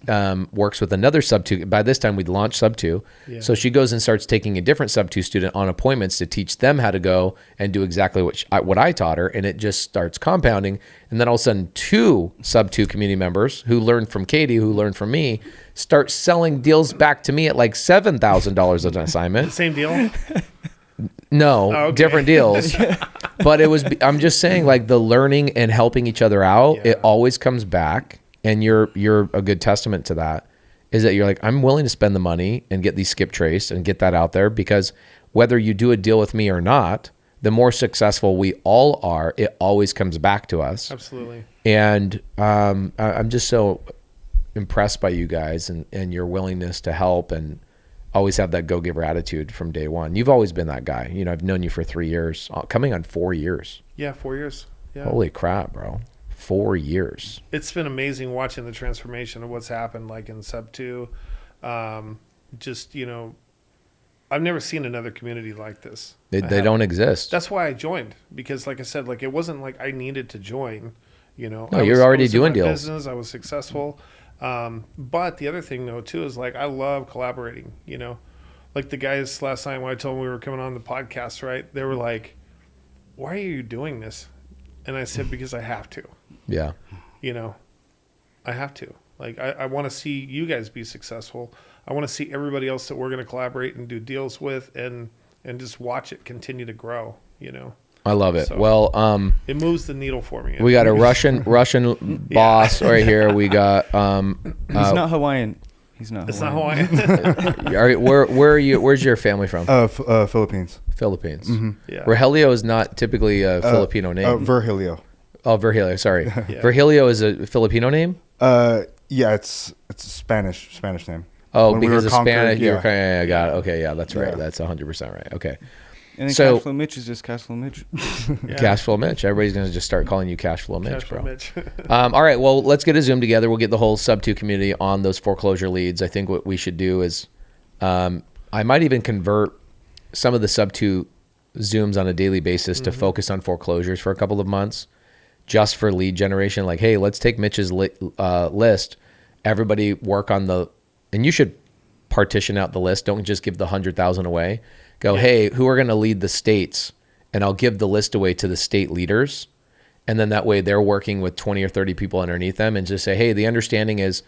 works with another SubTo. By this time, we'd launched SubTo. Yeah. So she goes and starts taking a different SubTo student on appointments to teach them how to go and do exactly what I taught her. And it just starts compounding. And then all of a sudden, 2 SubTo community members who learned from Katie, who learned from me, start selling deals back to me at like $7,000 an assignment. Same deal. No, okay. different deals. But I'm just saying, like, the learning and helping each other out, Yeah. it always comes back. And you're a good testament to that, is that you're like, I'm willing to spend the money and get these skip trace and get that out there, because whether you do a deal with me or not, the more successful we all are, it always comes back to us. Absolutely. And I'm just so impressed by you guys and your willingness to help and always have that go-giver attitude from day one. You've always been that guy. You know, I've known you for 3 years, coming on 4 years. Yeah, 4 years. Yeah. Holy crap, bro. 4 years. It's been amazing watching the transformation of what's happened, like in SubTo. Just, you know, I've never seen another community like this. They don't exist. That's why I joined, because like I said, like it wasn't like I needed to join, you know. No, I you're was- already I was in doing my deals. Business, I was successful. But the other thing though too is like I love collaborating, you know. Like the guys last night when I told them we were coming on the podcast, right? They were like, "Why are you doing this?" And I said, "Because I have to." Yeah. You know, I have to. Like, I want to see you guys be successful. I want to see everybody else that we're going to collaborate and do deals with and just watch it continue to grow, you know. I love it. So- Well, It moves the needle for me. we got a Russian boss right here. We got He's not Hawaiian. He's not. It's not Hawaiian. Hawaiian. where are you? Where's your family from? Philippines. Philippines. Yeah. Rogelio is not typically a Filipino name. Virgilio. Oh, Virgilio. Sorry. Yeah. Virgilio is a Filipino name. Yeah, it's a Spanish name. Oh, When we because were of conquered, Spanish. yeah. Yeah, got it. Okay, yeah, that's right. Yeah. That's 100% right. Okay. And then So- Cashflow Mitch is just Cashflow Mitch. Yeah. Cashflow Mitch. Everybody's going to just start calling you Cashflow Mitch, Cash bro. for Mitch. All right. Well, let's get a Zoom together. We'll get the whole SubTo community on those foreclosure leads. I think what we should do is I might even convert some of the SubTo Zooms on a daily basis to focus on foreclosures for a couple of months just for lead generation. Like, hey, let's take Mitch's list. Everybody work on and you should partition out the list. Don't just give the 100,000 away. Go, hey, who are going to lead the states? And I'll give the list away to the state leaders. And then that way they're working with 20 or 30 people underneath them and just say, hey, the understanding is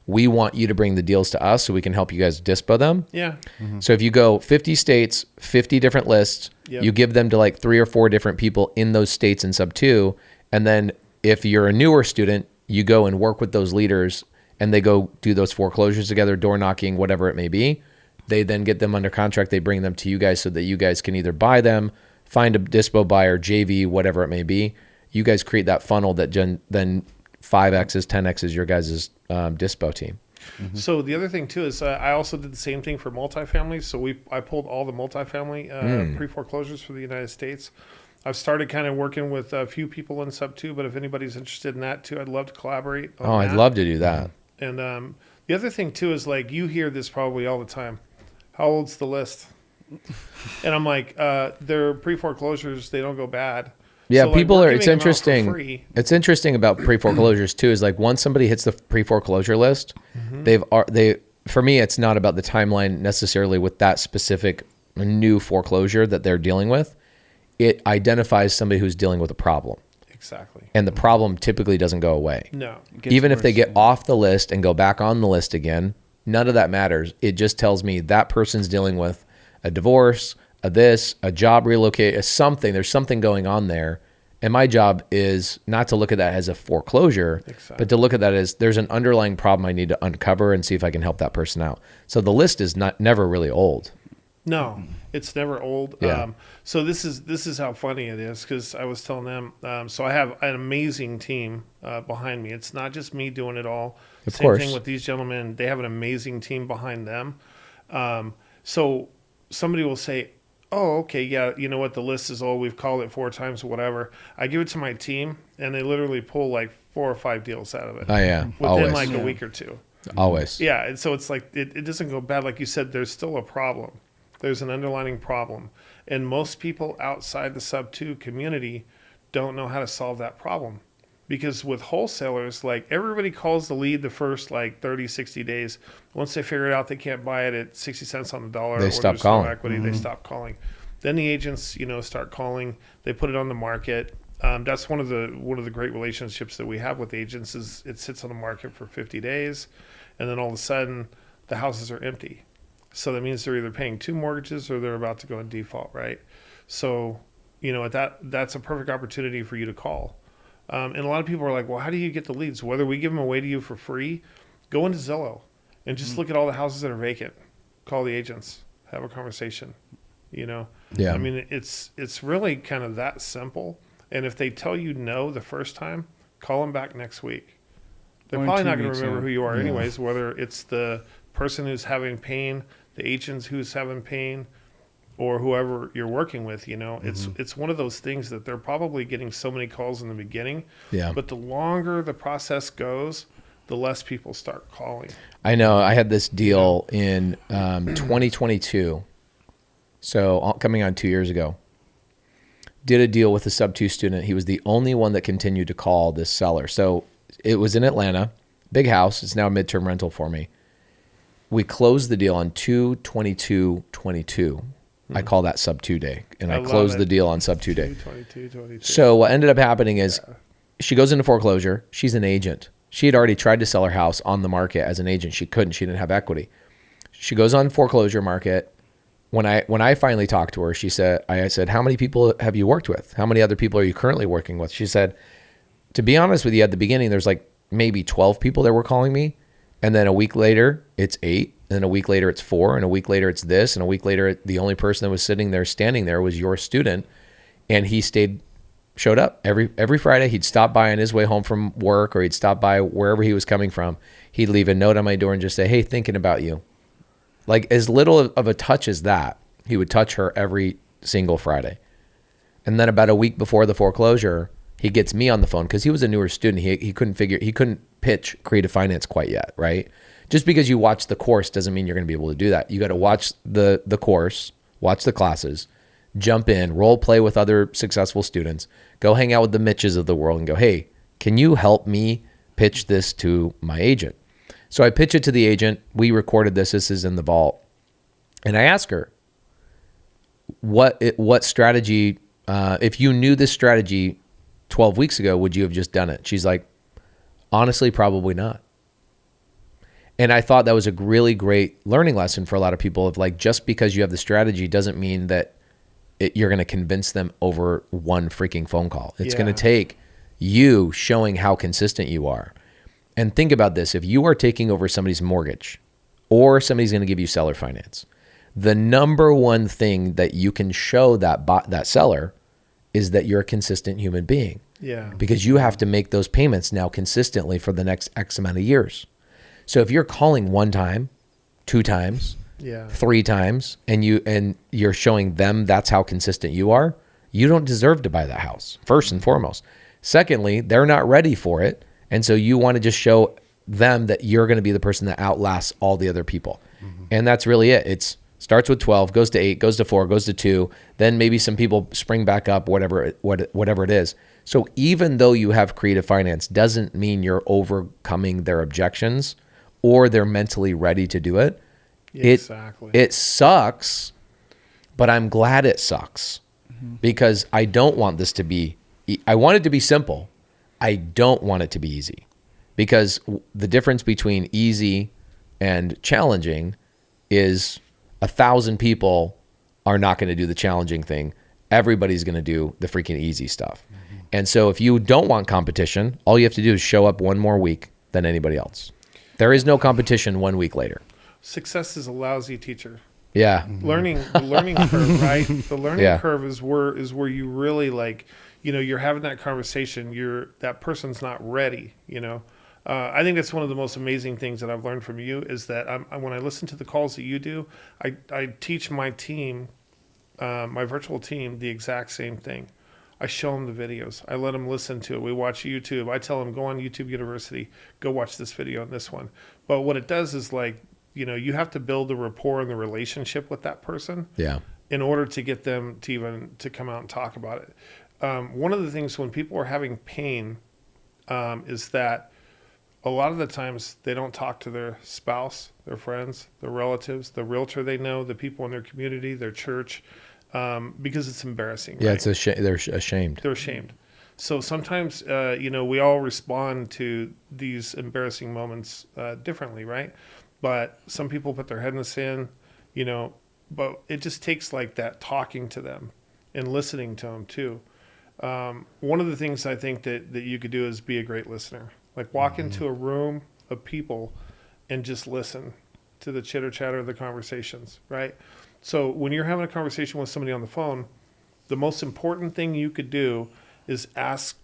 we want you to bring the deals to us so we can help you guys dispo them. Yeah. So if you go 50 states, 50 different lists, Yep. you give them to like 3 or 4 different people in those states in SubTo. And then if you're a newer student, you go and work with those leaders and they go do those foreclosures together, door knocking, whatever it may be. They then get them under contract. They bring them to you guys so that you guys can either buy them, find a dispo buyer, JV, whatever it may be. You guys create that funnel that then 5X's, 10X's your guys' dispo team. So the other thing too is I also did the same thing for multifamily. So I pulled all the multifamily pre-foreclosures for the United States. I've started kind of working with a few people in SubTo, but if anybody's interested in that too, I'd love to collaborate on Oh, I'd that. love to do that. And the other thing too is like you hear this probably all the time. How old's the list? And I'm like, they're pre-foreclosures. They don't go bad. Yeah, So, like, people we're are. It's giving them out for interesting. free. It's interesting about pre-foreclosures too. Is like once somebody hits the pre-foreclosure list, they for me, it's not about the timeline necessarily with that specific new foreclosure that they're dealing with. It identifies somebody who's dealing with a problem, Exactly. and the problem typically doesn't go away. No. Gets Even if they worse, get yeah. off the list and go back on the list again, none of that matters. It just tells me that person's dealing with a divorce, a job relocate, something. There's something going on there. And my job is not to look at that as a foreclosure, but to look at that as there's an underlying problem I need to uncover and see if I can help that person out. So the list is never really old. No, it's never old. Yeah. So this is how funny it is because I was telling them. So I have an amazing team behind me. It's not just me doing it all. Of Same course. thing with these gentlemen. They have an amazing team behind them. So somebody will say, "Oh, okay, yeah, you know what? The list is old. We've called it 4 times or whatever." I give it to my team, and they literally pull like 4 or 5 deals out of it Oh yeah, within always, like a week or two. always. Yeah, and so it's like it doesn't go bad. Like you said, there's still a problem. There's an underlying problem. And most people outside the SubTo community don't know how to solve that problem. Because with wholesalers, like everybody calls the lead the first like 30, 60 days. Once they figure it out, they can't buy it at 60 cents on the dollar. They or stop there's calling. No equity. They stop calling. Then the agents, start calling. They put it on the market. That's one of the great relationships that we have with agents is it sits on the market for 50 days, and then all of a sudden the houses are empty. So that means they're either paying 2 mortgages or they're about to go in default, right? So, that's a perfect opportunity for you to call. And a lot of people are like, well, how do you get the leads? Whether we give them away to you for free, go into Zillow and just look at all the houses that are vacant. Call the agents, have a conversation, Yeah. I mean, it's really kind of that simple. And if they tell you no the first time, call them back next week. They're Or in probably 2 not going to weeks, remember yeah. who you are anyways, whether it's the person who's having pain, the agent who's having pain, or whoever you're working with. It's one of those things that they're probably getting so many calls in the beginning. Yeah. But the longer the process goes, the less people start calling. I know. I had this deal in 2022. So coming on 2 years ago, did a deal with a SubTo student. He was the only one that continued to call this seller. So it was in Atlanta, big house. It's now a midterm rental for me. We closed the deal on 2/22/22. I call that SubTo day, and I love closed it. the deal on SubTo day. 22. So what ended up happening is she goes into foreclosure. She's an agent. She had already tried to sell her house on the market as an agent. She couldn't. She didn't have equity. She goes on foreclosure market. When I finally talked to her, she said, I said, how many people have you worked with? How many other people are you currently working with? She said, to be honest with you, at the beginning, there's like maybe 12 people that were calling me. And then a week later, it's 8. And then a week later, it's 4. And a week later, it's this. And a week later, the only person that was standing there was your student. And he showed up every Friday. He'd stop by on his way home from work, or he'd stop by wherever he was coming from. He'd leave a note on my door and just say, hey, thinking about you. Like as little of a touch as that, he would touch her every single Friday. And then about a week before the foreclosure, he gets me on the phone because he was a newer student. He couldn't pitch creative finance quite yet, right? Just because you watch the course doesn't mean you're going to be able to do that. You got to watch the course, watch the classes, jump in, role play with other successful students, go hang out with the Mitches of the world and go, hey, can you help me pitch this to my agent? So I pitch it to the agent. We recorded this. This is in the vault. And I ask her, what strategy, if you knew this strategy 12 weeks ago, would you have just done it? She's like, honestly, probably not. And I thought that was a really great learning lesson for a lot of people of like, just because you have the strategy doesn't mean that you're going to convince them over one freaking phone call. It's going to take you showing how consistent you are. And think about this. If you are taking over somebody's mortgage or somebody's going to give you seller finance, the number one thing that you can show that seller is that you're a consistent human being. Yeah. Because you have to make those payments now consistently for the next X amount of years. So if you're calling 1 time, 2 times, 3 times, and you're showing them that's how consistent you are, you don't deserve to buy that house, first and foremost. Secondly, they're not ready for it. And so you want to just show them that you're going to be the person that outlasts all the other people. Mm-hmm. And that's really it. It starts with 12, goes to 8, goes to 4, goes to 2. Then maybe some people spring back up, whatever it is. So even though you have creative finance doesn't mean you're overcoming their objections or they're mentally ready to do it. Exactly. It sucks, but I'm glad it sucks because I don't want this to be, I want it to be simple. I don't want it to be easy because the difference between easy and challenging is 1,000 people are not going to do the challenging thing. Everybody's going to do the freaking easy stuff. Mm-hmm. And so if you don't want competition, all you have to do is show up one more week than anybody else. There is no competition 1 week later. Success is a lousy teacher. Yeah. Mm-hmm. The learning curve, right? The learning curve is where you really like, you're having that conversation. That person's not ready, I think that's one of the most amazing things that I've learned from you is that when I listen to the calls that you do, I teach my team, my virtual team, the exact same thing. I show them the videos. I let them listen to it. We watch YouTube. I tell them, go on YouTube University, go watch this video and this one. But what it does is like, you have to build the rapport and the relationship with that person in order to get them to come out and talk about it. One of the things when people are having pain, is that a lot of the times they don't talk to their spouse, their friends, their relatives, the realtor they know, the people in their community, their church, because it's embarrassing. Yeah, right? they're ashamed. They're ashamed. So sometimes, we all respond to these embarrassing moments differently, right? But some people put their head in the sand, but it just takes like that talking to them and listening to them too. One of the things I think that you could do is be a great listener. Like walk into a room of people and just listen to the chitter chatter of the conversations, right? So when you're having a conversation with somebody on the phone, the most important thing you could do is ask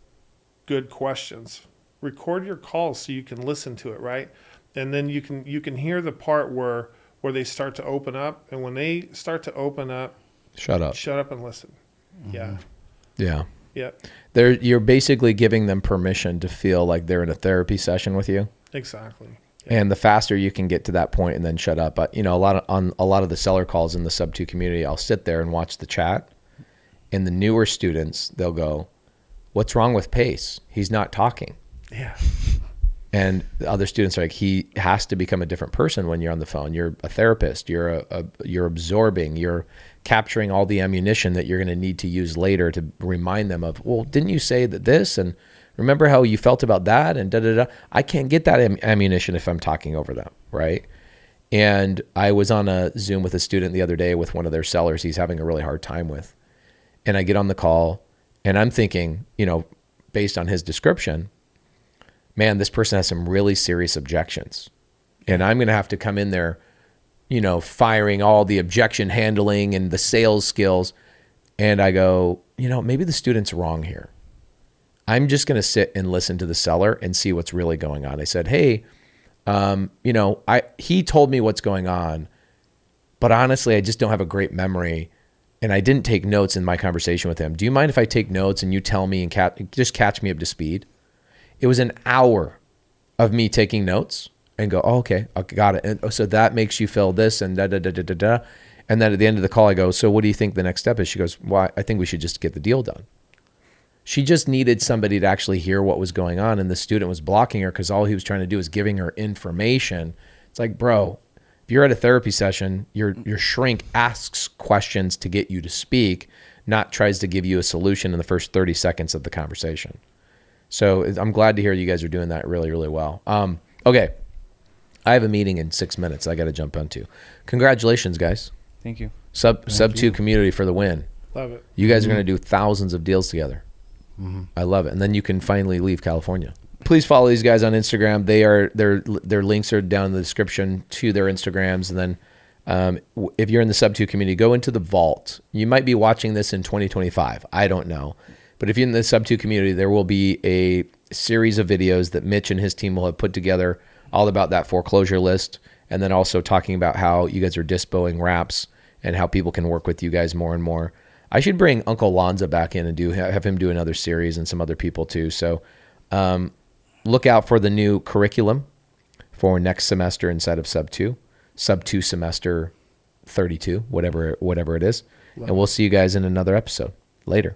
good questions. Record your calls so you can listen to it, right? And then you can hear the part where they start to open up, and when they start to open up, Shut up. shut up and listen. Yeah. Yeah. Yep. You're basically giving them permission to feel like they're in a therapy session with you. Exactly. And the faster you can get to that point and then shut up. But a lot of the seller calls in the SubTo community, I'll sit there and watch the chat, and the newer students, they'll go, "What's wrong with Pace? He's not talking." Yeah. And the other students are like, he has to become a different person when you're on the phone. You're a therapist. You're you're absorbing. You're capturing all the ammunition that you're going to need to use later to remind them of, well, didn't you say that this? And remember how you felt about that? And da-da-da. I can't get that ammunition if I'm talking over them, right? And I was on a Zoom with a student the other day with one of their sellers he's having a really hard time with. And I get on the call, and I'm thinking, based on his description, man, this person has some really serious objections. And I'm going to have to come in there, firing all the objection handling and the sales skills. And I go, maybe the student's wrong here. I'm just going to sit and listen to the seller and see what's really going on. I said, hey, he told me what's going on, but honestly, I just don't have a great memory. And I didn't take notes in my conversation with him. Do you mind if I take notes and you tell me and just catch me up to speed? It was an hour of me taking notes and go, oh, okay, I got it. And so that makes you feel this and da-da-da-da-da-da. And then at the end of the call, I go, so what do you think the next step is? She goes, well, I think we should just get the deal done. She just needed somebody to actually hear what was going on. And the student was blocking her because all he was trying to do is giving her information. It's like, bro, if you're at a therapy session, your shrink asks questions to get you to speak, not tries to give you a solution in the first 30 seconds of the conversation. So I'm glad to hear you guys are doing that really, really well. Okay. I have a meeting in 6 minutes I got to jump onto. Congratulations, guys. Thank you. SubTo community for the win. Love it. You guys are going to do thousands of deals together. I love it. And then you can finally leave California. Please follow these guys on Instagram. Their links are down in the description to their Instagrams. And then if you're in the SubTo community, go into the vault. You might be watching this in 2025. I don't know. But if you're in the SubTo community, there will be a series of videos that Mitch and his team will have put together all about that foreclosure list. And then also talking about how you guys are dispoing wraps and how people can work with you guys more and more. I should bring Uncle Lonza back in and have him do another series, and some other people too. So look out for the new curriculum for next semester inside of SubTo semester 32, whatever it is. And we'll see you guys in another episode later.